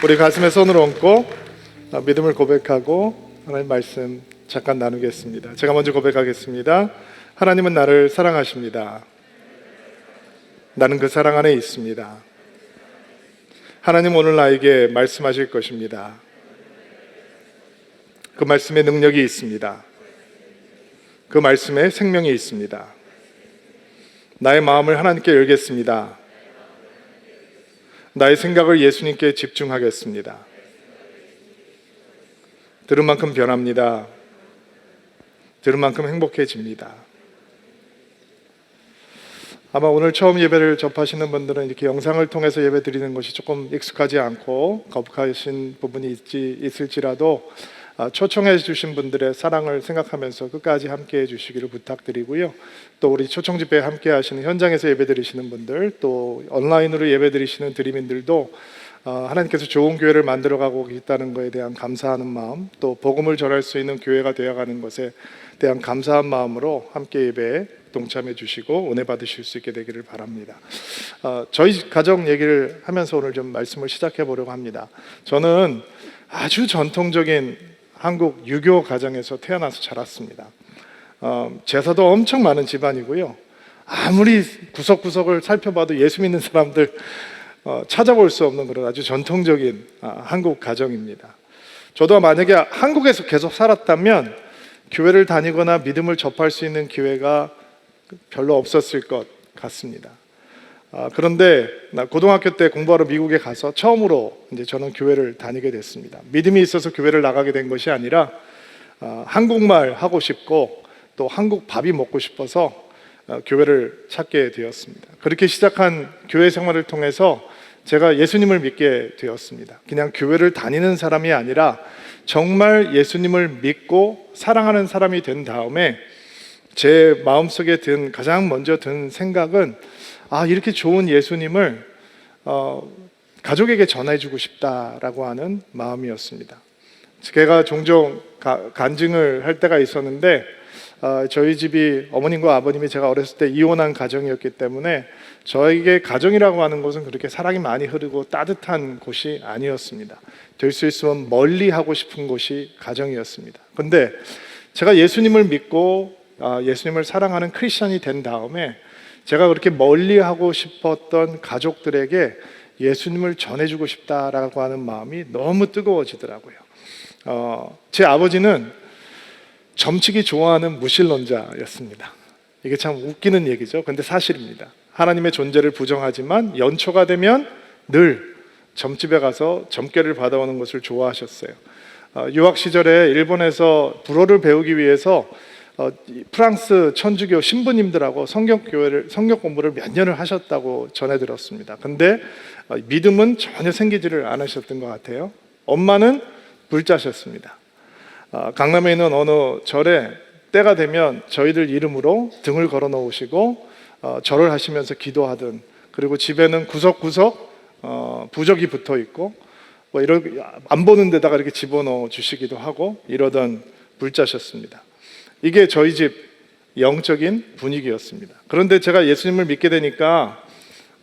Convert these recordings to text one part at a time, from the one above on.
우리 가슴에 손을 얹고 믿음을 고백하고 하나님 말씀 잠깐 나누겠습니다. 제가 먼저 고백하겠습니다. 하나님은 나를 사랑하십니다. 나는 그 사랑 안에 있습니다. 하나님 오늘 나에게 말씀하실 것입니다. 그 말씀에 능력이 있습니다. 그 말씀에 생명이 있습니다. 나의 마음을 하나님께 열겠습니다. 나의 생각을 예수님께 집중하겠습니다. 들은 만큼 변합니다. 들은 만큼 행복해집니다. 아마 오늘 처음 예배를 접하시는 분들은 이렇게 영상을 통해서 예배 드리는 것이 조금 익숙하지 않고 거북하신 부분이 있을지라도 초청해 주신 분들의 사랑을 생각하면서 끝까지 함께 해주시기를 부탁드리고요. 또 우리 초청 집회에 함께 하시는 현장에서 예배 드리시는 분들, 또 온라인으로 예배 드리시는 드림인들도 하나님께서 좋은 교회를 만들어가고 있다는 것에 대한 감사하는 마음, 또 복음을 전할 수 있는 교회가 되어가는 것에 대한 감사한 마음으로 함께 예배에 동참해 주시고 은혜 받으실 수 있게 되기를 바랍니다. 저희 가정 얘기를 하면서 오늘 좀 말씀을 시작해 보려고 합니다. 저는 아주 전통적인 한국 유교 가정에서 태어나서 자랐습니다. 제사도 엄청 많은 집안이고요. 아무리 구석구석을 살펴봐도 예수 믿는 사람들 찾아볼 수 없는 그런 아주 전통적인 한국 가정입니다. 저도 만약에 한국에서 계속 살았다면 교회를 다니거나 믿음을 접할 수 있는 기회가 별로 없었을 것 같습니다. 그런데 고등학교 때 공부하러 미국에 가서 처음으로 이제 저는 교회를 다니게 됐습니다. 믿음이 있어서 교회를 나가게 된 것이 아니라 한국말 하고 싶고 또 한국 밥이 먹고 싶어서 교회를 찾게 되었습니다. 그렇게 시작한 교회 생활을 통해서 제가 예수님을 믿게 되었습니다. 그냥 교회를 다니는 사람이 아니라 정말 예수님을 믿고 사랑하는 사람이 된 다음에 제 마음속에 가장 먼저 든 생각은 이렇게 좋은 예수님을 가족에게 전해주고 싶다라고 하는 마음이었습니다. 제가 종종 간증을 할 때가 있었는데 저희 집이 어머님과 아버님이 제가 어렸을 때 이혼한 가정이었기 때문에 저에게 가정이라고 하는 곳은 그렇게 사랑이 많이 흐르고 따뜻한 곳이 아니었습니다. 될 수 있으면 멀리 하고 싶은 곳이 가정이었습니다. 근데 제가 예수님을 믿고 예수님을 사랑하는 크리스천이 된 다음에 제가 그렇게 멀리 하고 싶었던 가족들에게 예수님을 전해주고 싶다라고 하는 마음이 너무 뜨거워지더라고요. 제 아버지는 점치기 좋아하는 무신론자였습니다. 이게 참 웃기는 얘기죠. 근데 사실입니다. 하나님의 존재를 부정하지만 연초가 되면 늘 점집에 가서 점괘를 받아오는 것을 좋아하셨어요. 유학 시절에 일본에서 불어를 배우기 위해서 프랑스 천주교 신부님들하고 성경 공부를 몇 년을 하셨다고 전해 들었습니다. 근데 믿음은 전혀 생기지를 않으셨던 것 같아요. 엄마는 불자셨습니다. 강남에 있는 어느 절에 때가 되면 저희들 이름으로 등을 걸어 놓으시고 절을 하시면서 기도하던, 그리고 집에는 구석구석 부적이 붙어 있고 안 보는 데다가 이렇게 집어넣어 주시기도 하고 이러던 불자셨습니다. 이게 저희 집 영적인 분위기였습니다. 그런데 제가 예수님을 믿게 되니까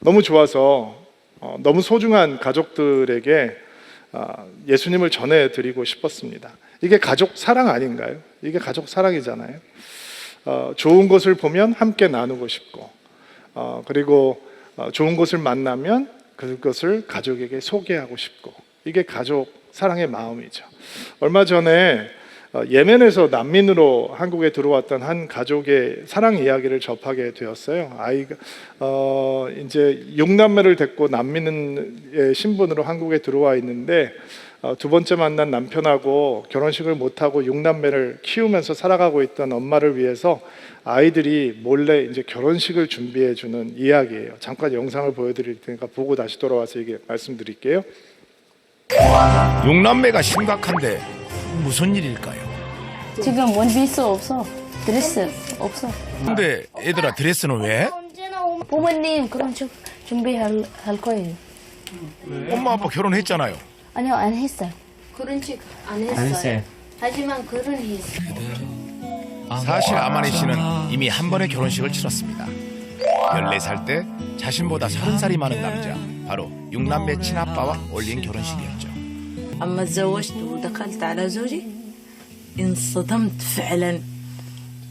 너무 좋아서 너무 소중한 가족들에게 예수님을 전해드리고 싶었습니다. 이게 가족 사랑 아닌가요? 이게 가족 사랑이잖아요. 좋은 것을 보면 함께 나누고 싶고, 그리고 좋은 것을 만나면 그것을 가족에게 소개하고 싶고, 이게 가족 사랑의 마음이죠. 얼마 전에 예멘에서 난민으로 한국에 들어왔던 한 가족의 사랑 이야기를 접하게 되었어요. 아이가 이제 6남매를 데리고 난민의 신분으로 한국에 들어와 있는데 두 번째 만난 남편하고 결혼식을 못하고 6남매를 키우면서 살아가고 있던 엄마를 위해서 아이들이 몰래 이제 결혼식을 준비해 주는 이야기예요. 잠깐 영상을 보여드릴 테니까 보고 다시 돌아와서 얘기 말씀드릴게요. 6남매가 심각한데 무슨 일일까요? 지금 원피스 없어. 드레스 없어. 근데 애들아 드레스는 왜? 부모님 그런 준비할 거예요. 엄마 아빠 결혼했잖아요. 아니요, 안 했어요. 결혼식 안 했어요. 하지만 결혼했어요. 사실 아마니 씨는 이미 한 번의 결혼식을 치렀습니다. 14살 때 자신보다 30살이 많은 남자 바로 육남매 친아빠와 올린 결혼식이었죠. أما تزوجت ودخلت على زوجي انصدمت فعلا.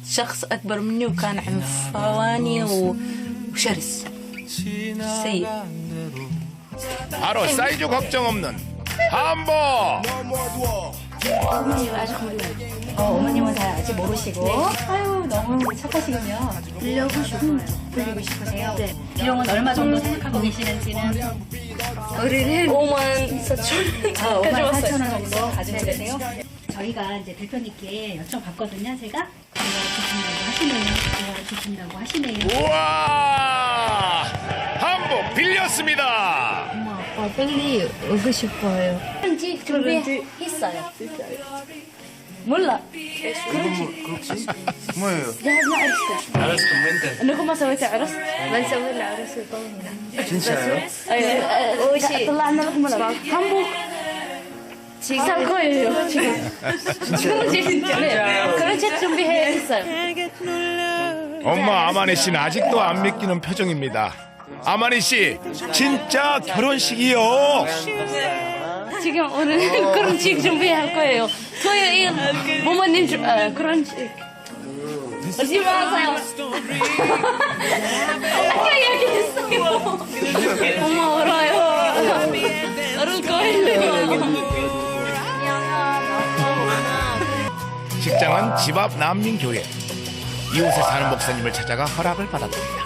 شخص أكبر مني وكان عنفواني وشرس سيء. 바로 사이즈 걱정 없는 한복. 어머님 아직 몰라요. 어머님은 잘 아직 모르시고. 아유, 너무 착하시군요. 빌려고 싶어요. 불리고 싶으세요? 네. 비용은 얼마 정도 생각하고 계시는지는? 우리는 5만 4천. 5만 4천 원 정도 가지고 계세요? 저희가 이제 대표님께 여쭤봤거든요, 제가. 이거 주신다고 하시네요. 우와, 한복 빌렸습니다. 엄마 아빠 빨리 오고 싶어요. 그런지 준비했어요. 몰라. 뭐예요? جهزنا عرسكم. 알았어, 맨날. انكم ما سويتوا عرس؟ ما نسوي له عرس يطولنا. 진짜요? ايوه طلعنا لكم 한복 살 거예요 지금. 네, 그렇게 준비했어요. 엄마 아마니 씨는 아직도 안 믿기는 표정입니다. 아마니 씨, 진짜 결혼식이요. 지금 오늘 결혼식 준비할 거예요. 토요일 부모님 결혼식. 오지 마세요. 아까 얘기했어요. 엄마 울어요. 울을 거예요. 직장은 집 앞 난민교회. 이곳에 사는 목사님을 찾아가 허락을 받았답니다.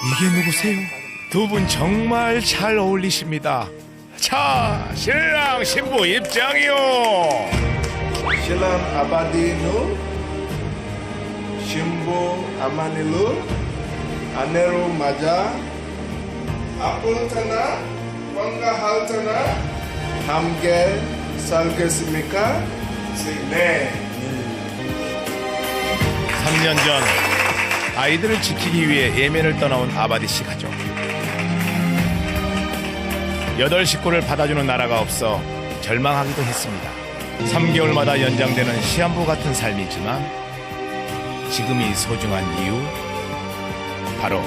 이게 누구세요? 두 분 정말 잘 어울리십니다. 자, 신랑 신부 입장이요. 신랑 아바디누, 신부 아마니루, 아내로 맞아, 앞으로타나, 건강할타나, 함께 살겠습니까? 네. 3년 전 아이들을 지키기 위해 예멘을 떠나온 아바디 씨 가족. 8 식구를 받아주는 나라가 없어 절망하기도 했습니다. 3개월마다 연장되는 시한부 같은 삶이지만 지금이 소중한 이유, 바로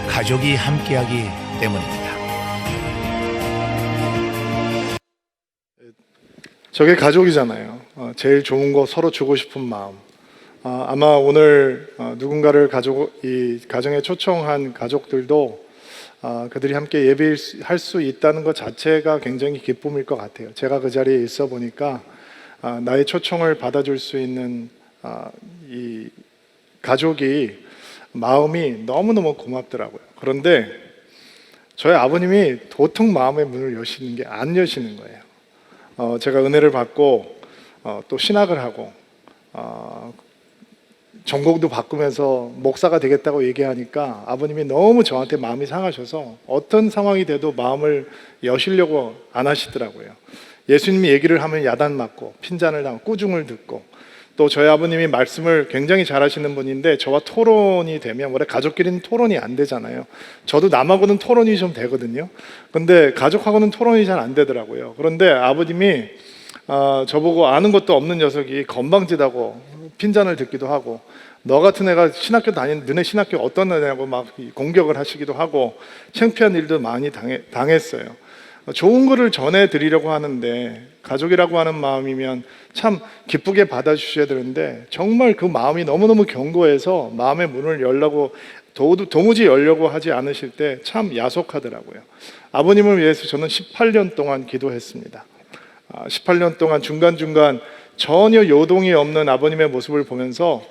가족이 함께하기 때문입니다. 저게 가족이잖아요. 제일 좋은 거 서로 주고 싶은 마음. 아마 오늘 누군가를 이 가정에 초청한 가족들도 그들이 함께 예배할 수 있다는 것 자체가 굉장히 기쁨일 것 같아요. 제가 그 자리에 있어 보니까 나의 초청을 받아줄 수 있는 이 가족이 마음이 너무너무 고맙더라고요. 그런데 저희 아버님이 도통 마음의 문을 여시는 게 안 여시는 거예요. 제가 은혜를 받고 또 신학을 하고 전공도 바꾸면서 목사가 되겠다고 얘기하니까 아버님이 너무 저한테 마음이 상하셔서 어떤 상황이 돼도 마음을 여시려고 안 하시더라고요. 예수님이 얘기를 하면 야단 맞고 핀잔을 당하고 꾸중을 듣고, 또 저희 아버님이 말씀을 굉장히 잘하시는 분인데 저와 토론이 되면, 원래 가족끼리는 토론이 안 되잖아요. 저도 남하고는 토론이 좀 되거든요. 근데 가족하고는 토론이 잘 안 되더라고요. 그런데 아버님이 저보고 아는 것도 없는 녀석이 건방지다고 핀잔을 듣기도 하고, 너 같은 애가 신학교 너네 신학교 어떤 애냐고 막 공격을 하시기도 하고, 창피한 일도 많이 당했어요. 좋은 거를 전해드리려고 하는데 가족이라고 하는 마음이면 참 기쁘게 받아주셔야 되는데, 정말 그 마음이 너무너무 견고해서 마음의 문을 열려고 도무지 열려고 하지 않으실 때 참 야속하더라고요. 아버님을 위해서 저는 18년 동안 기도했습니다. 18년 동안 중간중간 전혀 요동이 없는 아버님의 모습을 보면서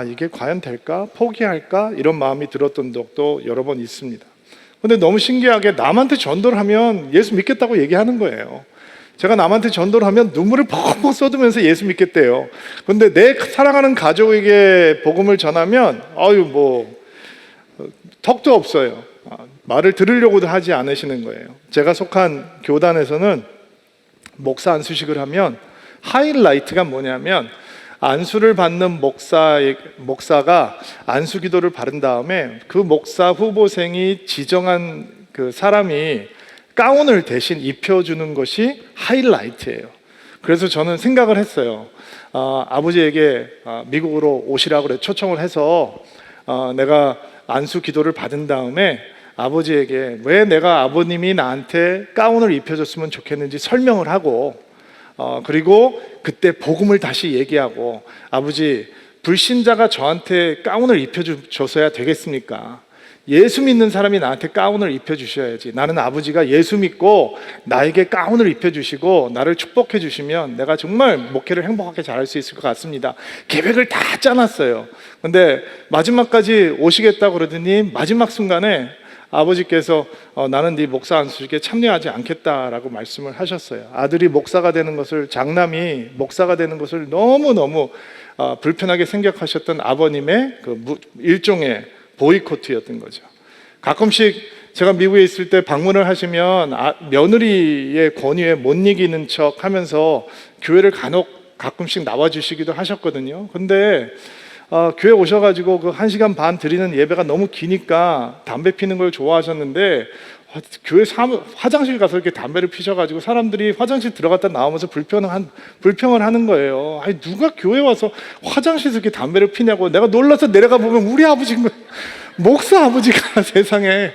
이게 과연 될까? 포기할까? 이런 마음이 들었던 적도 여러 번 있습니다. 근데 너무 신기하게 남한테 전도를 하면 예수 믿겠다고 얘기하는 거예요. 제가 남한테 전도를 하면 눈물을 벅벅 쏟으면서 예수 믿겠대요. 근데 내 사랑하는 가족에게 복음을 전하면 턱도 없어요. 말을 들으려고도 하지 않으시는 거예요. 제가 속한 교단에서는 목사 안수식을 하면 하이라이트가 뭐냐면, 안수를 받는 목사가 안수 기도를 바른 다음에 그 목사 후보생이 지정한 그 사람이 가운을 대신 입혀주는 것이 하이라이트예요. 그래서 저는 생각을 했어요. 아버지에게 미국으로 오시라고 초청을 해서 내가 안수 기도를 받은 다음에 아버지에게 왜 내가 아버님이 나한테 가운을 입혀줬으면 좋겠는지 설명을 하고 그리고 그때 복음을 다시 얘기하고 아버지 불신자가 저한테 가운을 입혀줘서야 되겠습니까? 예수 믿는 사람이 나한테 가운을 입혀주셔야지. 나는 아버지가 예수 믿고 나에게 가운을 입혀주시고 나를 축복해 주시면 내가 정말 목회를 행복하게 잘할 수 있을 것 같습니다. 계획을 다 짜놨어요. 근데 마지막까지 오시겠다고 그러더니 마지막 순간에 아버지께서 나는 네 목사 안수직에 참여하지 않겠다라고 말씀을 하셨어요. 아들이 목사가 되는 것을, 장남이 목사가 되는 것을 너무너무 불편하게 생각하셨던 아버님의 그 일종의 보이콧이었던 거죠. 가끔씩 제가 미국에 있을 때 방문을 하시면 며느리의 권위에 못 이기는 척 하면서 교회를 가끔씩 나와주시기도 하셨거든요. 근데 교회 오셔가지고 그 1시간 반 드리는 예배가 너무 기니까 담배 피는 걸 좋아하셨는데 교회 화장실 가서 이렇게 담배를 피셔가지고 사람들이 화장실 들어갔다 나오면서 불평을 하는 거예요. 아니 누가 교회 와서 화장실에서 이렇게 담배를 피냐고. 내가 놀라서 내려가 보면 우리 아버지인 거예요. 목사 아버지가 세상에.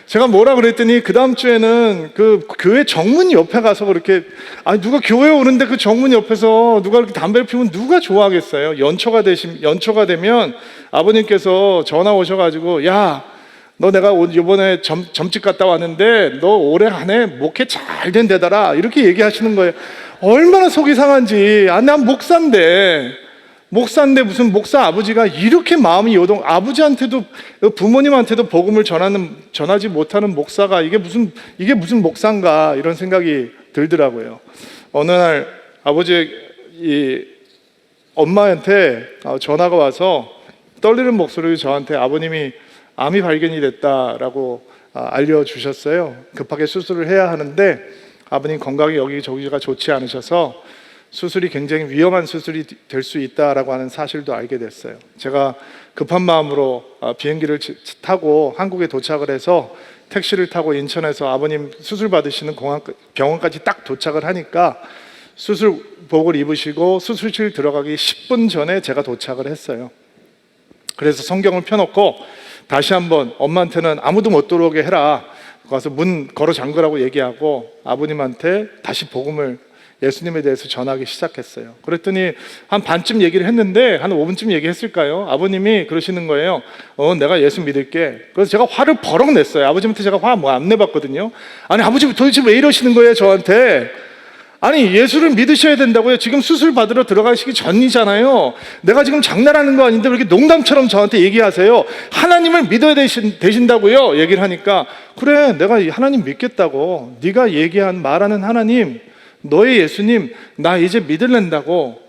제가 뭐라 그랬더니 그 다음 주에는 그 교회 정문 옆에 가서 그렇게, 아니 누가 교회 오는데 그 정문 옆에서 누가 이렇게 담배를 피우면 누가 좋아하겠어요. 연초가 되면 아버님께서 전화 오셔가지고 야, 너 내가 이번에 점집 갔다 왔는데 너 올해 안에 목회 잘 된대더라 이렇게 얘기하시는 거예요. 얼마나 속이 상한지. 난 목사인데 무슨 목사 아버지가 이렇게 마음이 아버지한테도 부모님한테도 복음을 전하지 못하는 목사가 이게 무슨 목사인가 이런 생각이 들더라고요. 어느 날 아버지 엄마한테 전화가 와서 떨리는 목소리로 저한테 아버님이 암이 발견이 됐다라고 알려주셨어요. 급하게 수술을 해야 하는데 아버님 건강이 여기저기가 좋지 않으셔서 수술이 굉장히 위험한 수술이 될 수 있다라고 하는 사실도 알게 됐어요. 제가 급한 마음으로 비행기를 타고 한국에 도착을 해서 택시를 타고 인천에서 아버님 수술 받으시는 병원까지 딱 도착을 하니까 수술복을 입으시고 수술실 들어가기 10분 전에 제가 도착을 했어요. 그래서 성경을 펴놓고 다시 한번 엄마한테는 아무도 못 들어오게 해라. 가서 문 걸어 잠그라고 얘기하고 아버님한테 다시 복음을 예수님에 대해서 전하기 시작했어요. 그랬더니 한 반쯤 얘기를 했는데 한 5분쯤 얘기했을까요? 아버님이 그러시는 거예요. 내가 예수 믿을게. 그래서 제가 화를 버럭 냈어요. 아버지한테 제가 화 안 내봤거든요. 아니 아버지 도대체 왜 이러시는 거예요 저한테? 아니 예수를 믿으셔야 된다고요. 지금 수술 받으러 들어가시기 전이잖아요. 내가 지금 장난하는 거 아닌데 왜 이렇게 농담처럼 저한테 얘기하세요? 하나님을 믿어야 되신다고요. 얘기를 하니까 그래 내가 하나님 믿겠다고. 네가 말하는 하나님, 너의 예수님 나 이제 믿을랜다고.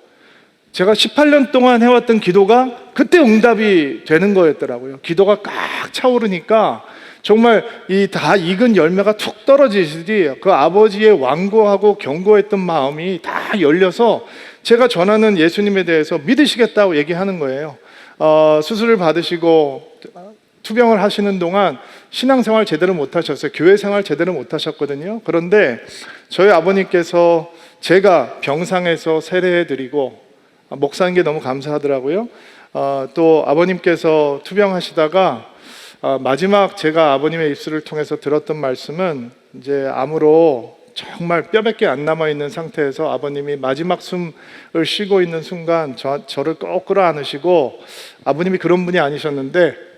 제가 18년 동안 해왔던 기도가 그때 응답이 되는 거였더라고요. 기도가 꽉 차오르니까 정말 이 다 익은 열매가 툭 떨어지시지 그 아버지의 완고하고 견고했던 마음이 다 열려서 제가 전하는 예수님에 대해서 믿으시겠다고 얘기하는 거예요. 수술을 받으시고 투병을 하시는 동안 신앙생활 제대로 못 하셨어요. 교회 생활 제대로 못 하셨거든요. 그런데 저희 아버님께서 제가 병상에서 세례해드리고 목사인 게 너무 감사하더라고요. 또 아버님께서 투병하시다가 마지막 제가 아버님의 입술을 통해서 들었던 말씀은 이제 암으로 정말 뼈밖에 안 남아있는 상태에서 아버님이 마지막 숨을 쉬고 있는 순간 저를 꼭 끌어안으시고 아버님이 그런 분이 아니셨는데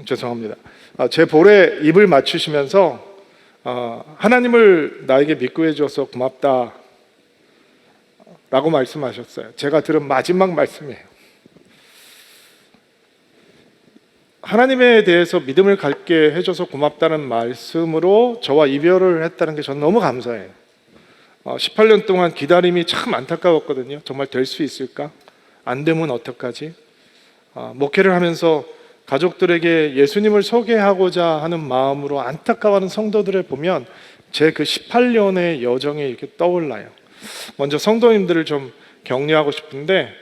죄송합니다. 제 볼에 입을 맞추시면서 하나님을 나에게 믿고 해줘서 고맙다 라고 말씀하셨어요. 제가 들은 마지막 말씀이에요. 하나님에 대해서 믿음을 갖게 해줘서 고맙다는 말씀으로 저와 이별을 했다는 게 저는 너무 감사해요. 18년 동안 기다림이 참 안타까웠거든요. 정말 될 수 있을까? 안 되면 어떡하지? 목회를 하면서 가족들에게 예수님을 소개하고자 하는 마음으로 안타까워하는 성도들을 보면 제 그 18년의 여정이 이렇게 떠올라요. 먼저 성도님들을 좀 격려하고 싶은데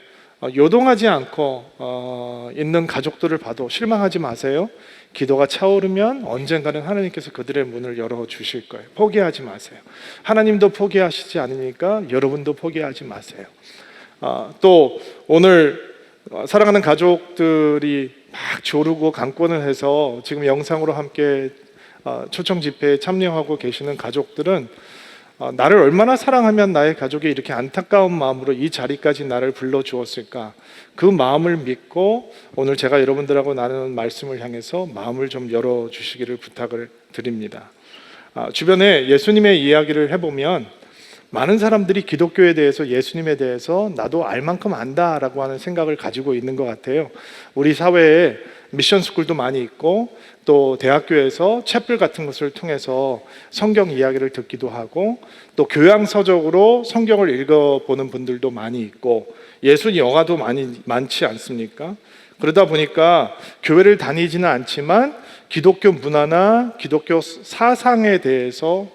요동하지 않고 있는 가족들을 봐도 실망하지 마세요. 기도가 차오르면 언젠가는 하나님께서 그들의 문을 열어주실 거예요. 포기하지 마세요. 하나님도 포기하시지 않으니까 여러분도 포기하지 마세요. 또 오늘 사랑하는 가족들이 막 조르고 강권을 해서 지금 영상으로 함께 초청 집회에 참여하고 계시는 가족들은 나를 얼마나 사랑하면 나의 가족이 이렇게 안타까운 마음으로 이 자리까지 나를 불러주었을까, 그 마음을 믿고 오늘 제가 여러분들하고 나누는 말씀을 향해서 마음을 좀 열어주시기를 부탁을 드립니다. 주변에 예수님의 이야기를 해보면 많은 사람들이 기독교에 대해서, 예수님에 대해서 나도 알 만큼 안다라고 하는 생각을 가지고 있는 것 같아요. 우리 사회에 미션 스쿨도 많이 있고 또 대학교에서 챕플 같은 것을 통해서 성경 이야기를 듣기도 하고 또 교양서적으로 성경을 읽어보는 분들도 많이 있고 예술 영화도 많지 않습니까? 그러다 보니까 교회를 다니지는 않지만 기독교 문화나 기독교 사상에 대해서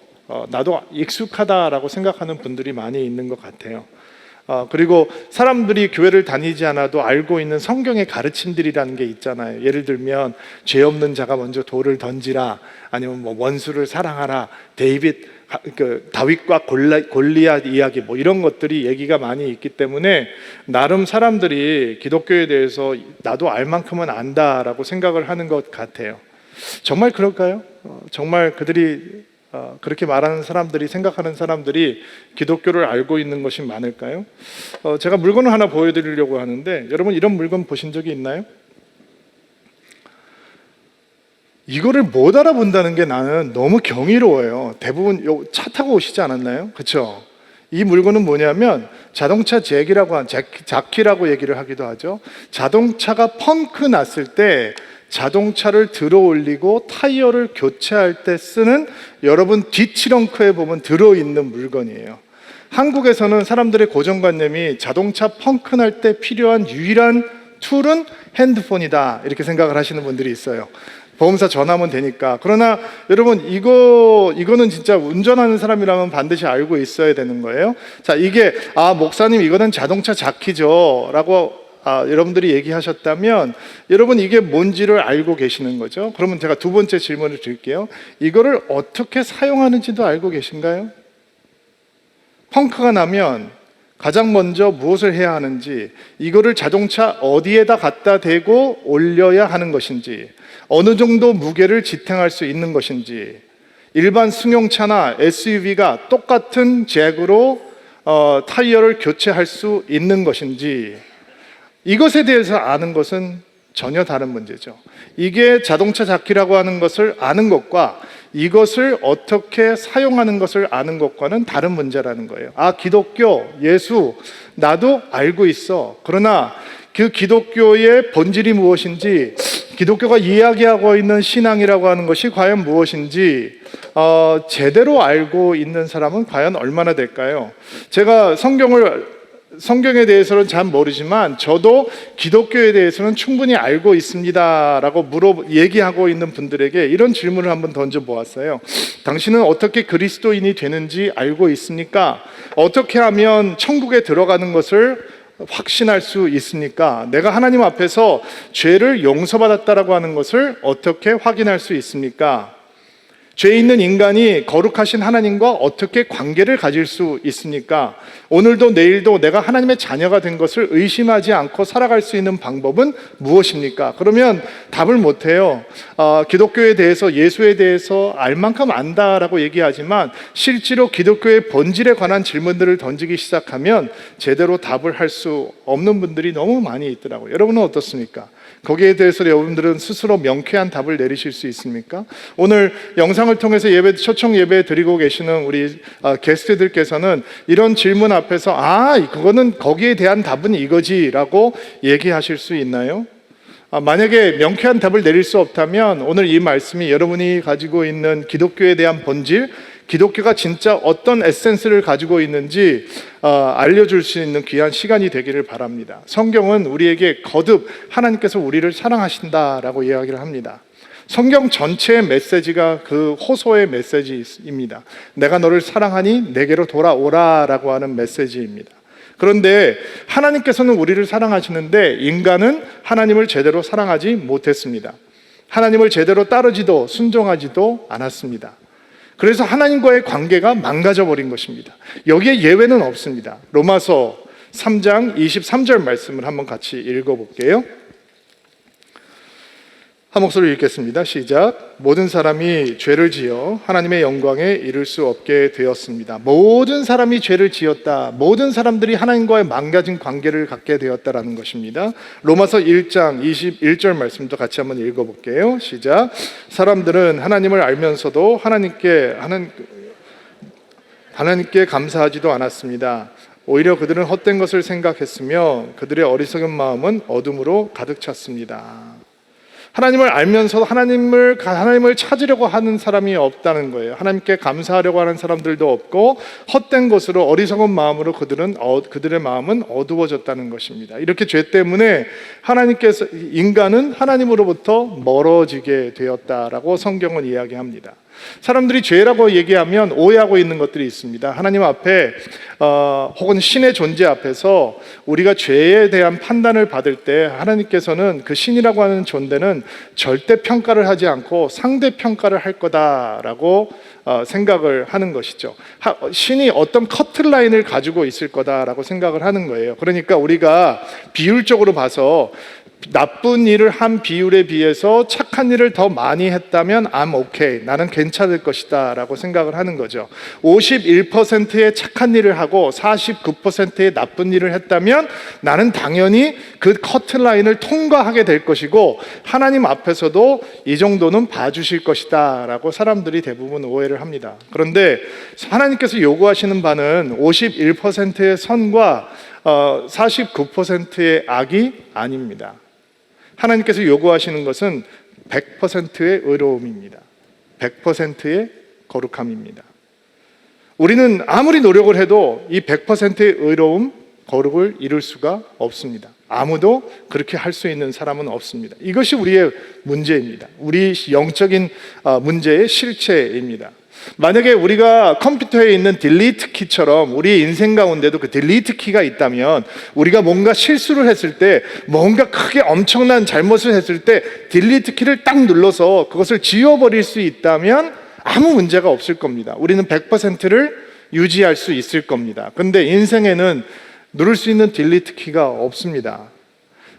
나도 익숙하다라고 생각하는 분들이 많이 있는 것 같아요. 그리고 사람들이 교회를 다니지 않아도 알고 있는 성경의 가르침들이라는 게 있잖아요. 예를 들면 죄 없는 자가 먼저 돌을 던지라, 아니면 뭐 원수를 사랑하라, 다윗과 골리앗 이야기, 뭐 이런 것들이 얘기가 많이 있기 때문에 나름 사람들이 기독교에 대해서 나도 알 만큼은 안다라고 생각을 하는 것 같아요. 정말 그럴까요? 정말 그들이 그렇게 말하는 사람들이, 생각하는 사람들이 기독교를 알고 있는 것이 많을까요? 제가 물건을 하나 보여드리려고 하는데 여러분 이런 물건 보신 적이 있나요? 이거를 못 알아본다는 게 나는 너무 경이로워요. 대부분 차 타고 오시지 않았나요? 그렇죠? 이 물건은 뭐냐면 자동차 자키라고 얘기를 하기도 하죠. 자동차가 펑크 났을 때 자동차를 들어 올리고 타이어를 교체할 때 쓰는, 여러분 뒷트렁크에 보면 들어있는 물건이에요. 한국에서는 사람들의 고정관념이 자동차 펑크 날 때 필요한 유일한 툴은 핸드폰이다 이렇게 생각을 하시는 분들이 있어요. 보험사 전화하면 되니까. 그러나 여러분 이거는 진짜 운전하는 사람이라면 반드시 알고 있어야 되는 거예요. 자, 이게 목사님 이거는 자동차 자키죠 라고 여러분들이 얘기하셨다면 여러분 이게 뭔지를 알고 계시는 거죠. 그러면 제가 두 번째 질문을 드릴게요. 이거를 어떻게 사용하는지도 알고 계신가요? 펑크가 나면 가장 먼저 무엇을 해야 하는지, 이거를 자동차 어디에다 갖다 대고 올려야 하는 것인지, 어느 정도 무게를 지탱할 수 있는 것인지, 일반 승용차나 SUV가 똑같은 잭으로 타이어를 교체할 수 있는 것인지, 이것에 대해서 아는 것은 전혀 다른 문제죠. 이게 자동차 자키라고 하는 것을 아는 것과 이것을 어떻게 사용하는 것을 아는 것과는 다른 문제라는 거예요. 기독교, 예수, 나도 알고 있어. 그러나 그 기독교의 본질이 무엇인지, 기독교가 이야기하고 있는 신앙이라고 하는 것이 과연 무엇인지 제대로 알고 있는 사람은 과연 얼마나 될까요? 제가 성경에 대해서는 잘 모르지만 저도 기독교에 대해서는 충분히 알고 있습니다라고 얘기하고 있는 분들에게 이런 질문을 한번 던져보았어요. 당신은 어떻게 그리스도인이 되는지 알고 있습니까? 어떻게 하면 천국에 들어가는 것을 확신할 수 있습니까? 내가 하나님 앞에서 죄를 용서받았다라고 하는 것을 어떻게 확인할 수 있습니까? 죄 있는 인간이 거룩하신 하나님과 어떻게 관계를 가질 수 있습니까? 오늘도 내일도 내가 하나님의 자녀가 된 것을 의심하지 않고 살아갈 수 있는 방법은 무엇입니까? 그러면 답을 못해요. 기독교에 대해서, 예수에 대해서 알 만큼 안다라고 얘기하지만 실제로 기독교의 본질에 관한 질문들을 던지기 시작하면 제대로 답을 할 수 없는 분들이 너무 많이 있더라고요. 여러분은 어떻습니까? 거기에 대해서 여러분들은 스스로 명쾌한 답을 내리실 수 있습니까? 오늘 영상을 통해서 초청 예배 드리고 계시는 우리 게스트들께서는 이런 질문 앞에서 그거는 거기에 대한 답은 이거지라고 얘기하실 수 있나요? 만약에 명쾌한 답을 내릴 수 없다면 오늘 이 말씀이 여러분이 가지고 있는 기독교에 대한 본질, 기독교가 진짜 어떤 에센스를 가지고 있는지 알려줄 수 있는 귀한 시간이 되기를 바랍니다. 성경은 우리에게 거듭 하나님께서 우리를 사랑하신다라고 이야기를 합니다. 성경 전체의 메시지가 그 호소의 메시지입니다. 내가 너를 사랑하니 내게로 돌아오라라고 하는 메시지입니다. 그런데 하나님께서는 우리를 사랑하시는데 인간은 하나님을 제대로 사랑하지 못했습니다. 하나님을 제대로 따르지도 순종하지도 않았습니다. 그래서 하나님과의 관계가 망가져 버린 것입니다. 여기에 예외는 없습니다. 로마서 3장 23절 말씀을 한번 같이 읽어볼게요. 한 목소리 읽겠습니다. 시작. 모든 사람이 죄를 지어 하나님의 영광에 이를 수 없게 되었습니다. 모든 사람이 죄를 지었다. 모든 사람들이 하나님과의 망가진 관계를 갖게 되었다라는 것입니다. 로마서 1장 21절 말씀도 같이 한번 읽어볼게요. 시작. 사람들은 하나님을 알면서도 하나님께 감사하지도 않았습니다. 오히려 그들은 헛된 것을 생각했으며 그들의 어리석은 마음은 어둠으로 가득 찼습니다. 하나님을 알면서 하나님을 찾으려고 하는 사람이 없다는 거예요. 하나님께 감사하려고 하는 사람들도 없고 헛된 것으로 어리석은 마음으로 그들의 마음은 어두워졌다는 것입니다. 이렇게 죄 때문에 인간은 하나님으로부터 멀어지게 되었다라고 성경은 이야기합니다. 사람들이 죄라고 얘기하면 오해하고 있는 것들이 있습니다. 하나님 앞에 혹은 신의 존재 앞에서 우리가 죄에 대한 판단을 받을 때 하나님께서는 그 신이라고 하는 존재는 절대 평가를 하지 않고 상대 평가를 할 거다라고 생각을 하는 것이죠. 신이 어떤 커트라인을 가지고 있을 거다라고 생각을 하는 거예요. 그러니까 우리가 비율적으로 봐서 나쁜 일을 한 비율에 비해서 착한 일을 더 많이 했다면 I'm okay, 나는 괜찮을 것이다 라고 생각을 하는 거죠. 51%의 착한 일을 하고 49%의 나쁜 일을 했다면 나는 당연히 그 커트라인을 통과하게 될 것이고 하나님 앞에서도 이 정도는 봐주실 것이다 라고 사람들이 대부분 오해를 합니다. 그런데 하나님께서 요구하시는 바는 51%의 선과 49%의 악이 아닙니다. 하나님께서 요구하시는 것은 100%의 의로움입니다. 100%의 거룩함입니다. 우리는 아무리 노력을 해도 이 100%의 의로움, 거룩을 이룰 수가 없습니다. 아무도 그렇게 할 수 있는 사람은 없습니다. 이것이 우리의 문제입니다. 우리 영적인 문제의 실체입니다. 만약에 우리가 컴퓨터에 있는 딜리트 키처럼 우리 인생 가운데도 그 딜리트 키가 있다면 우리가 뭔가 실수를 했을 때 뭔가 크게 엄청난 잘못을 했을 때 딜리트 키를 딱 눌러서 그것을 지워버릴 수 있다면 아무 문제가 없을 겁니다. 우리는 100%를 유지할 수 있을 겁니다. 근데 인생에는 누를 수 있는 딜리트 키가 없습니다.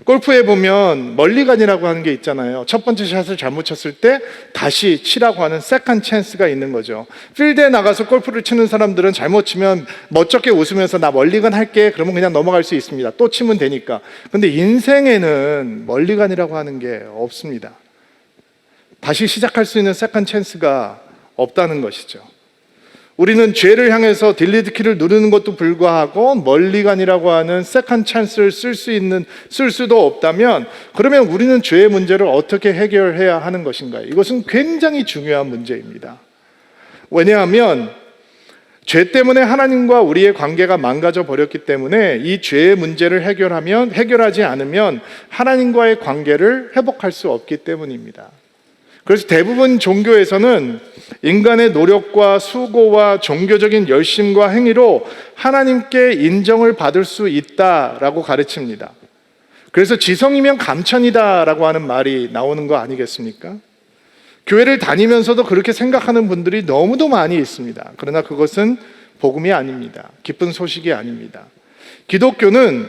골프에 보면 멀리간이라고 하는 게 있잖아요. 첫 번째 샷을 잘못 쳤을 때 다시 치라고 하는 세컨 찬스가 있는 거죠. 필드에 나가서 골프를 치는 사람들은 잘못 치면 멋쩍게 웃으면서 나 멀리간 할게 그러면 그냥 넘어갈 수 있습니다. 또 치면 되니까. 근데 인생에는 멀리간이라고 하는 게 없습니다. 다시 시작할 수 있는 세컨 찬스가 없다는 것이죠. 우리는 죄를 향해서 딜리트 키를 누르는 것도 불구하고 멀리간이라고 하는 세컨 찬스를 쓸 수도 없다면 그러면 우리는 죄의 문제를 어떻게 해결해야 하는 것인가요? 이것은 굉장히 중요한 문제입니다. 왜냐하면 죄 때문에 하나님과 우리의 관계가 망가져 버렸기 때문에 이 죄의 문제를 해결하지 않으면 하나님과의 관계를 회복할 수 없기 때문입니다. 그래서 대부분 종교에서는 인간의 노력과 수고와 종교적인 열심과 행위로 하나님께 인정을 받을 수 있다라고 가르칩니다. 그래서 지성이면 감천이다라고 하는 말이 나오는 거 아니겠습니까? 교회를 다니면서도 그렇게 생각하는 분들이 너무도 많이 있습니다. 그러나 그것은 복음이 아닙니다. 기쁜 소식이 아닙니다. 기독교는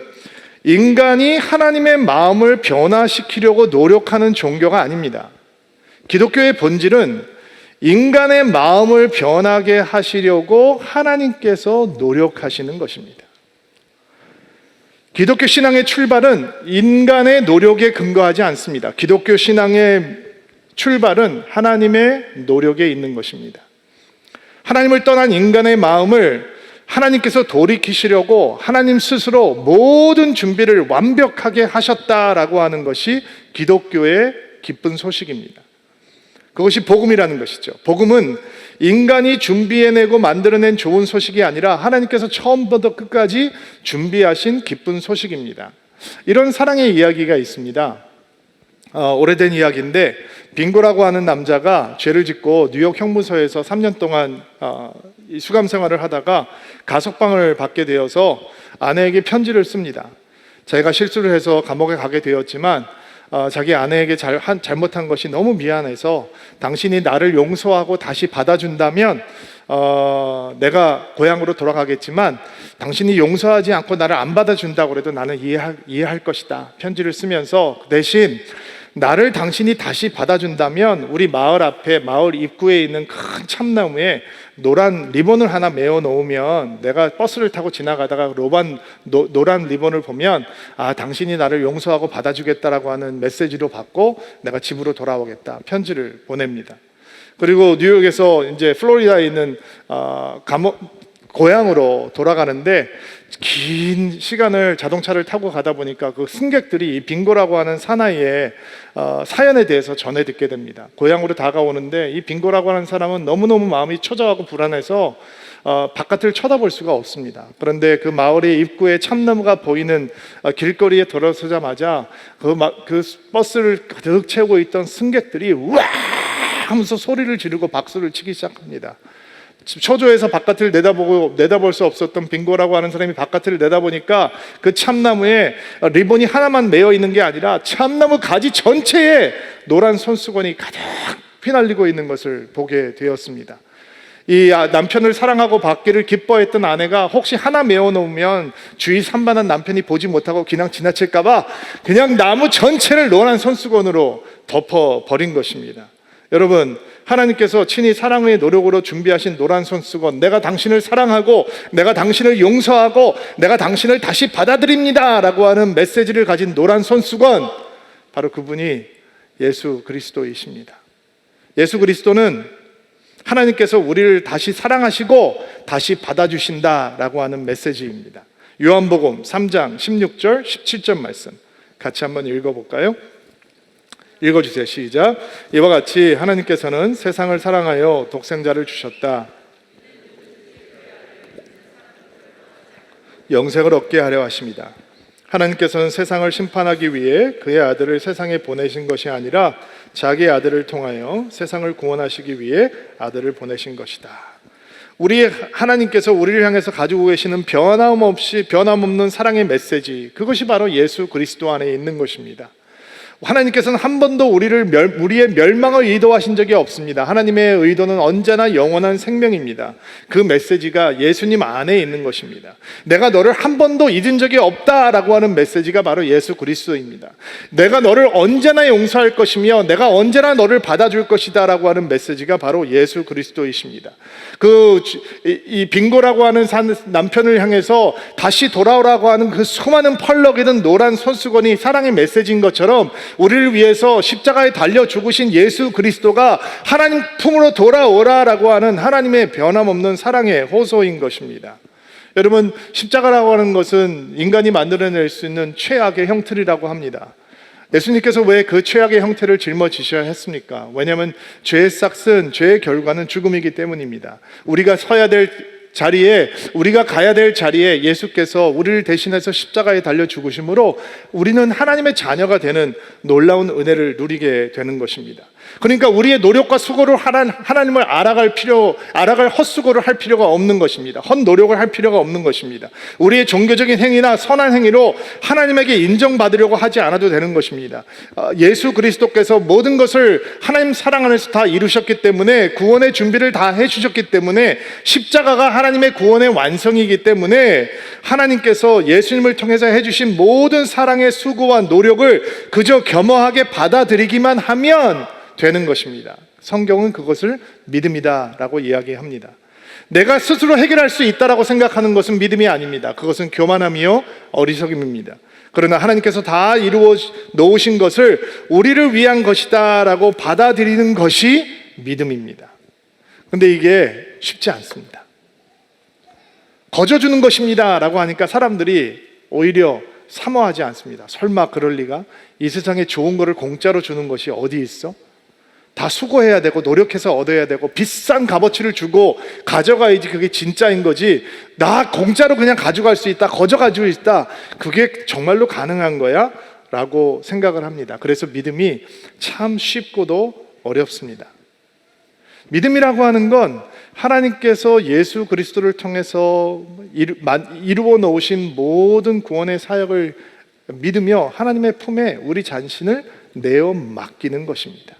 인간이 하나님의 마음을 변화시키려고 노력하는 종교가 아닙니다. 기독교의 본질은 인간의 마음을 변하게 하시려고 하나님께서 노력하시는 것입니다. 기독교 신앙의 출발은 인간의 노력에 근거하지 않습니다. 기독교 신앙의 출발은 하나님의 노력에 있는 것입니다. 하나님을 떠난 인간의 마음을 하나님께서 돌이키시려고 하나님 스스로 모든 준비를 완벽하게 하셨다라고 하는 것이 기독교의 기쁜 소식입니다. 그것이 복음이라는 것이죠. 복음은 인간이 준비해내고 만들어낸 좋은 소식이 아니라 하나님께서 처음부터 끝까지 준비하신 기쁜 소식입니다. 이런 사랑의 이야기가 있습니다. 오래된 이야기인데 빙고라고 하는 남자가 죄를 짓고 뉴욕 형무소에서 3년 동안 수감 생활을 하다가 가석방을 받게 되어서 아내에게 편지를 씁니다. 자기가 실수를 해서 감옥에 가게 되었지만 자기 아내에게 잘못한 것이 너무 미안해서 당신이 나를 용서하고 다시 받아준다면 내가 고향으로 돌아가겠지만 당신이 용서하지 않고 나를 안 받아준다고 해도 나는 이해할 것이다. 편지를 쓰면서 대신 나를 당신이 다시 받아준다면 우리 마을 앞에 마을 입구에 있는 큰 참나무에 노란 리본을 하나 메어 놓으면 내가 버스를 타고 지나가다가 노란 리본을 보면 당신이 나를 용서하고 받아주겠다라고 하는 메시지로 받고 내가 집으로 돌아오겠다. 편지를 보냅니다. 그리고 뉴욕에서 이제 플로리다에 있는 고향으로 돌아가는데 긴 시간을 자동차를 타고 가다 보니까 그 승객들이 이 빙고라고 하는 사나이의 사연에 대해서 전해 듣게 됩니다. 고향으로 다가오는데 이 빙고라고 하는 사람은 너무너무 마음이 초조하고 불안해서 바깥을 쳐다볼 수가 없습니다. 그런데 그 마을의 입구에 참나무가 보이는 길거리에 들어서자마자 그 버스를 가득 채우고 있던 승객들이 우와 하면서 소리를 지르고 박수를 치기 시작합니다. 초조해서 바깥을 내다볼 수 없었던 빙고라고 하는 사람이 바깥을 내다보니까 그 참나무에 리본이 하나만 매어 있는 게 아니라 참나무 가지 전체에 노란 손수건이 가득 휘날리고 있는 것을 보게 되었습니다. 이 남편을 사랑하고 받기를 기뻐했던 아내가 혹시 하나 메어 놓으면 주위 산만한 남편이 보지 못하고 그냥 지나칠까 봐 그냥 나무 전체를 노란 손수건으로 덮어버린 것입니다. 여러분, 하나님께서 친히 사랑의 노력으로 준비하신 노란 손수건, 내가 당신을 사랑하고 내가 당신을 용서하고 내가 당신을 다시 받아들입니다 라고 하는 메시지를 가진 노란 손수건, 바로 그분이 예수 그리스도이십니다. 예수 그리스도는 하나님께서 우리를 다시 사랑하시고 다시 받아주신다라고 하는 메시지입니다. 요한복음 3장 16절 17절 말씀 같이 한번 읽어볼까요? 읽어주세요. 시작. 이와 같이 하나님께서는 세상을 사랑하여 독생자를 주셨다. 영생을 얻게 하려 하십니다. 하나님께서는 세상을 심판하기 위해 그의 아들을 세상에 보내신 것이 아니라 자기의 아들을 통하여 세상을 구원하시기 위해 아들을 보내신 것이다. 우리 하나님께서 우리를 향해서 가지고 계시는 변함없는 사랑의 메시지, 그것이 바로 예수 그리스도 안에 있는 것입니다. 하나님께서는 한 번도 우리의 멸망을 의도하신 적이 없습니다. 하나님의 의도는 언제나 영원한 생명입니다. 그 메시지가 예수님 안에 있는 것입니다. 내가 너를 한 번도 잊은 적이 없다라고 하는 메시지가 바로 예수 그리스도입니다. 내가 너를 언제나 용서할 것이며 내가 언제나 너를 받아줄 것이다 라고 하는 메시지가 바로 예수 그리스도이십니다. 이 빙고라고 하는 남편을 향해서 다시 돌아오라고 하는 그 수많은 펄럭이던 노란 손수건이 사랑의 메시지인 것처럼 우리를 위해서 십자가에 달려 죽으신 예수 그리스도가 하나님 품으로 돌아오라라고 하는 하나님의 변함없는 사랑의 호소인 것입니다. 여러분, 십자가라고 하는 것은 인간이 만들어낼 수 있는 최악의 형틀이라고 합니다. 예수님께서 왜 그 최악의 형태를 짊어지셔야 했습니까? 왜냐하면 죄의 싹은, 죄의 결과는 죽음이기 때문입니다. 우리가 서야 될 자리에, 우리가 가야 될 자리에 예수께서 우리를 대신해서 십자가에 달려 죽으심으로 우리는 하나님의 자녀가 되는 놀라운 은혜를 누리게 되는 것입니다. 그러니까 우리의 노력과 수고를 하나님을 알아갈 헛수고를 할 필요가 없는 것입니다. 헛노력을 할 필요가 없는 것입니다. 우리의 종교적인 행위나 선한 행위로 하나님에게 인정받으려고 하지 않아도 되는 것입니다. 예수 그리스도께서 모든 것을 하나님 사랑 안에서 다 이루셨기 때문에, 구원의 준비를 다 해주셨기 때문에, 십자가가 하나님의 구원의 완성이기 때문에 하나님께서 예수님을 통해서 해주신 모든 사랑의 수고와 노력을 그저 겸허하게 받아들이기만 하면 되는 것입니다. 성경은 그것을 믿음이다 라고 이야기합니다. 내가 스스로 해결할 수 있다라고 생각하는 것은 믿음이 아닙니다. 그것은 교만함이요 어리석음입니다. 그러나 하나님께서 다 이루어 놓으신 것을 우리를 위한 것이다 라고 받아들이는 것이 믿음입니다. 근데 이게 쉽지 않습니다. 거저주는 것입니다 라고 하니까 사람들이 오히려 사모하지 않습니다. 설마 그럴 리가? 이 세상에 좋은 거를 공짜로 주는 것이 어디 있어? 다 수고해야 되고 노력해서 얻어야 되고 비싼 값어치를 주고 가져가야지 그게 진짜인 거지, 나 공짜로 그냥 가져갈 수 있다, 거저가지고 있다, 그게 정말로 가능한 거야? 라고 생각을 합니다. 그래서 믿음이 참 쉽고도 어렵습니다. 믿음이라고 하는 건 하나님께서 예수 그리스도를 통해서 이루어 놓으신 모든 구원의 사역을 믿으며 하나님의 품에 우리 자신을 내어 맡기는 것입니다.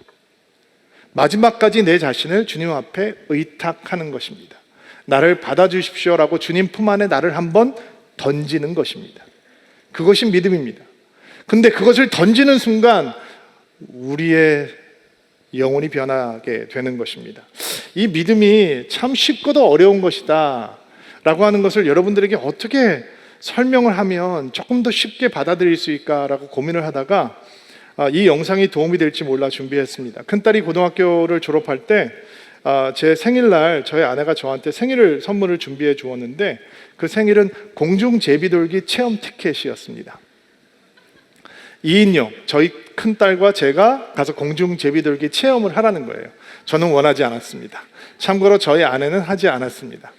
마지막까지 내 자신을 주님 앞에 의탁하는 것입니다. 나를 받아주십시오라고 주님 품 안에 나를 한번 던지는 것입니다. 그것이 믿음입니다. 근데 그것을 던지는 순간 우리의 영혼이 변하게 되는 것입니다. 이 믿음이 참 쉽고도 어려운 것이다 라고 하는 것을 여러분들에게 어떻게 설명을 하면 조금 더 쉽게 받아들일 수 있을까라고 고민을 하다가 이 영상이 도움이 될지 몰라 준비했습니다. 큰딸이 고등학교를 졸업할 때 제 생일날 저희 아내가 저한테 생일 선물을 준비해 주었는데 그 생일은 공중 제비돌기 체험 티켓이었습니다. 2인용 저희 큰딸과 제가 가서 공중 제비돌기 체험을 하라는 거예요. 저는 원하지 않았습니다. 참고로 저희 아내는 하지 않았습니다.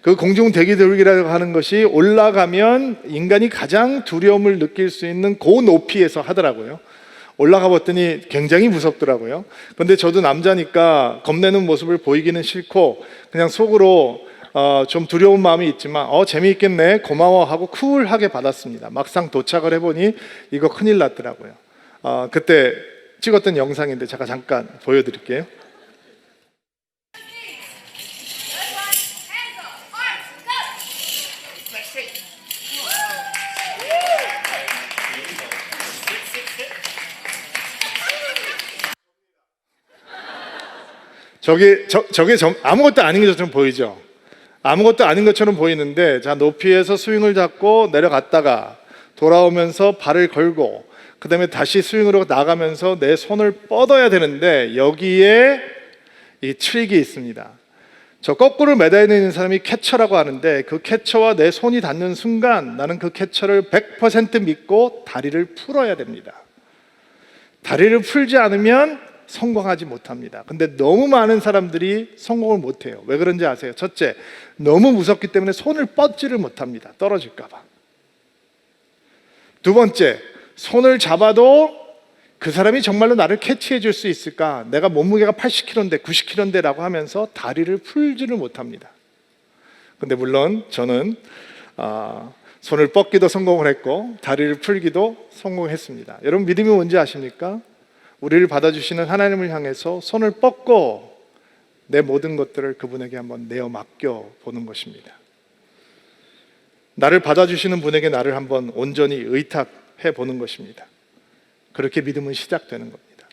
그 공중 제비돌기라고 하는 것이 올라가면 인간이 가장 두려움을 느낄 수 있는 그 높이에서 하더라고요. 올라가 봤더니 굉장히 무섭더라고요. 근데 저도 남자니까 겁내는 모습을 보이기는 싫고 그냥 속으로 좀 두려운 마음이 있지만 재미있겠네 고마워 하고 쿨하게 받았습니다. 막상 도착을 해보니 이거 큰일 났더라고요. 그때 찍었던 영상인데 제가 잠깐 보여드릴게요. 저게 아무것도 아닌 것처럼 보이죠? 아무것도 아닌 것처럼 보이는데 자 높이에서 스윙을 잡고 내려갔다가 돌아오면서 발을 걸고 그 다음에 다시 스윙으로 나가면서 내 손을 뻗어야 되는데 여기에 이 트릭이 있습니다. 저 거꾸로 매달려 있는 사람이 캐쳐라고 하는데 그 캐쳐와 내 손이 닿는 순간 나는 그 캐쳐를 100% 믿고 다리를 풀어야 됩니다. 다리를 풀지 않으면 성공하지 못합니다. 근데 너무 많은 사람들이 성공을 못해요. 왜 그런지 아세요? 첫째, 너무 무섭기 때문에 손을 뻗지를 못합니다. 떨어질까 봐. 두 번째, 손을 잡아도 그 사람이 정말로 나를 캐치해 줄 수 있을까? 내가 몸무게가 80kg인데 90kg인데 라고 하면서 다리를 풀지를 못합니다. 근데 물론 저는 손을 뻗기도 성공을 했고 다리를 풀기도 성공했습니다. 여러분 믿음이 뭔지 아십니까? 우리를 받아주시는 하나님을 향해서 손을 뻗고 내 모든 것들을 그분에게 한번 내어 맡겨 보는 것입니다. 나를 받아주시는 분에게 나를 한번 온전히 의탁해 보는 것입니다. 그렇게 믿음은 시작되는 겁니다.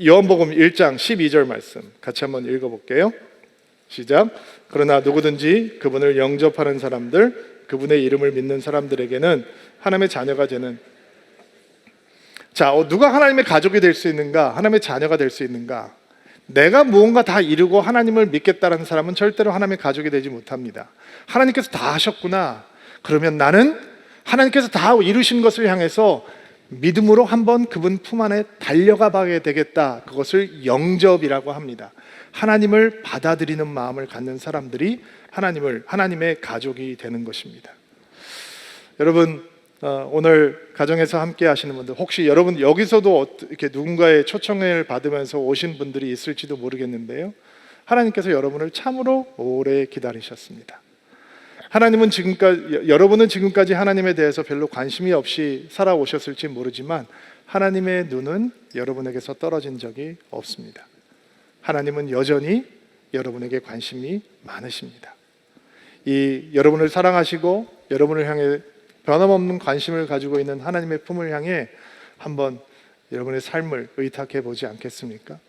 요한복음 1장 12절 말씀 같이 한번 읽어볼게요. 시작. 그러나 누구든지 그분을 영접하는 사람들, 그분의 이름을 믿는 사람들에게는 하나님의 자녀가 되는 누가 하나님의 가족이 될 수 있는가? 하나님의 자녀가 될 수 있는가? 내가 무언가 다 이루고 하나님을 믿겠다는 사람은 절대로 하나님의 가족이 되지 못합니다. 하나님께서 다 하셨구나. 그러면 나는 하나님께서 다 이루신 것을 향해서 믿음으로 한번 그분 품 안에 달려가 봐야 되겠다. 그것을 영접이라고 합니다. 하나님을 받아들이는 마음을 갖는 사람들이 하나님의 가족이 되는 것입니다. 여러분 오늘 가정에서 함께 하시는 분들 혹시 여러분 여기서도 이렇게 누군가의 초청을 받으면서 오신 분들이 있을지도 모르겠는데요. 하나님께서 여러분을 참으로 오래 기다리셨습니다. 여러분은 지금까지 하나님에 대해서 별로 관심이 없이 살아오셨을지 모르지만 하나님의 눈은 여러분에게서 떨어진 적이 없습니다. 하나님은 여전히 여러분에게 관심이 많으십니다. 이 여러분을 사랑하시고 여러분을 향해 변함없는 관심을 가지고 있는 하나님의 품을 향해 한번 여러분의 삶을 의탁해 보지 않겠습니까?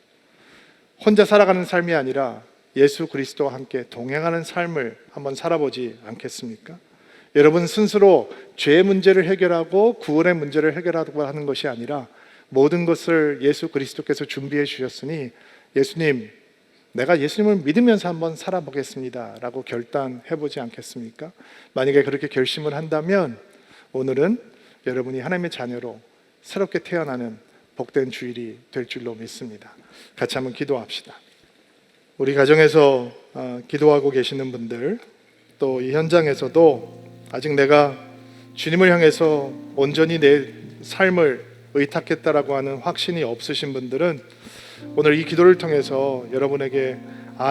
혼자 살아가는 삶이 아니라 예수 그리스도와 함께 동행하는 삶을 한번 살아보지 않겠습니까? 여러분 스스로 죄의 문제를 해결하고 구원의 문제를 해결하고 하는 것이 아니라 모든 것을 예수 그리스도께서 준비해 주셨으니 예수님, 내가 예수님을 믿으면서 한번 살아보겠습니다 라고 결단해 보지 않겠습니까? 만약에 그렇게 결심을 한다면 오늘은 여러분이 하나님의 자녀로 새롭게 태어나는 복된 주일이 될 줄로 믿습니다. 같이 한번 기도합시다. 우리 가정에서 기도하고 계시는 분들, 또 이 현장에서도 아직 내가 주님을 향해서 온전히 내 삶을 의탁했다라고 하는 확신이 없으신 분들은 오늘 이 기도를 통해서 여러분에게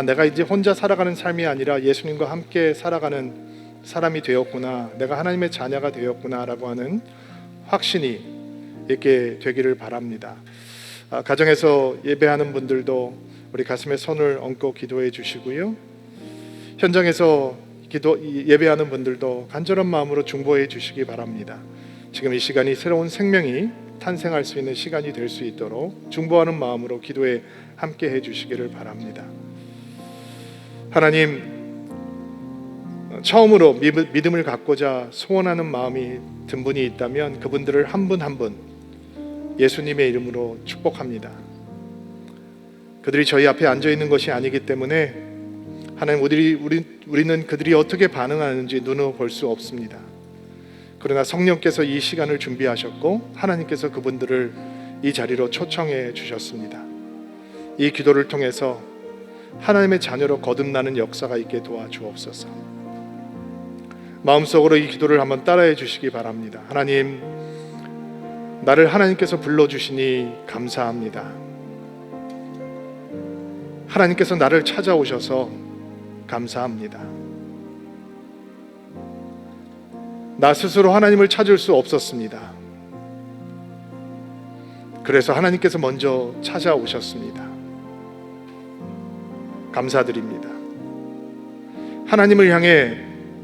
내가 이제 혼자 살아가는 삶이 아니라 예수님과 함께 살아가는 사람이 되었구나, 내가 하나님의 자녀가 되었구나 라고 하는 확신이 있게 되기를 바랍니다. 가정에서 예배하는 분들도 우리 가슴에 손을 얹고 기도해 주시고요, 현장에서 예배하는 분들도 간절한 마음으로 중보해 주시기 바랍니다. 지금 이 시간이 새로운 생명이 탄생할 수 있는 시간이 될 수 있도록 중보하는 마음으로 기도에 함께 해 주시기를 바랍니다. 하나님, 처음으로 믿음을 갖고자 소원하는 마음이 든 분이 있다면 그분들을 한 분 한 분 예수님의 이름으로 축복합니다. 그들이 저희 앞에 앉아 있는 것이 아니기 때문에 하나님, 우리는 그들이 어떻게 반응하는지 눈으로 볼 수 없습니다. 그러나 성령께서 이 시간을 준비하셨고 하나님께서 그분들을 이 자리로 초청해 주셨습니다. 이 기도를 통해서 하나님의 자녀로 거듭나는 역사가 있게 도와주옵소서. 마음속으로 이 기도를 한번 따라해 주시기 바랍니다. 하나님, 나를 하나님께서 불러주시니 감사합니다. 하나님께서 나를 찾아오셔서 감사합니다. 나 스스로 하나님을 찾을 수 없었습니다. 그래서 하나님께서 먼저 찾아오셨습니다. 감사드립니다. 하나님을 향해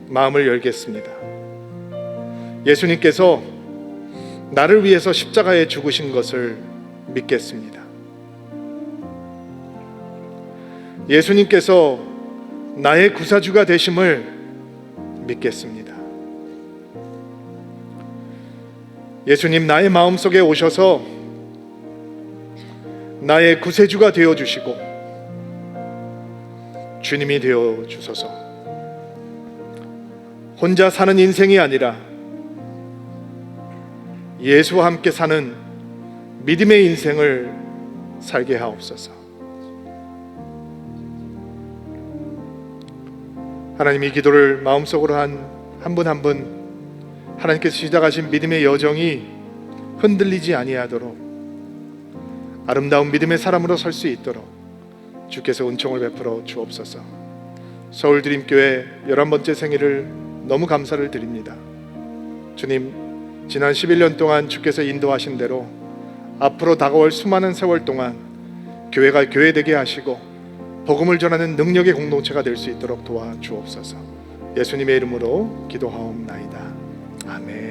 마음을 열겠습니다. 예수님께서 나를 위해서 십자가에 죽으신 것을 믿겠습니다. 예수님께서 나의 구사주가 되심을 믿겠습니다. 예수님, 나의 마음속에 오셔서 나의 구세주가 되어주시고 주님이 되어주소서. 혼자 사는 인생이 아니라 예수와 함께 사는 믿음의 인생을 살게 하옵소서. 하나님, 이 기도를 마음속으로 한 분 한 분 하나님께서 시작하신 믿음의 여정이 흔들리지 아니하도록 아름다운 믿음의 사람으로 설 수 있도록 주께서 은총을 베풀어 주옵소서. 서울드림교회 11번째 생일을 너무 감사를 드립니다. 주님, 지난 11년 동안 주께서 인도하신 대로 앞으로 다가올 수많은 세월 동안 교회가 교회되게 하시고 복음을 전하는 능력의 공동체가 될 수 있도록 도와주옵소서. 예수님의 이름으로 기도하옵나이다. 아멘.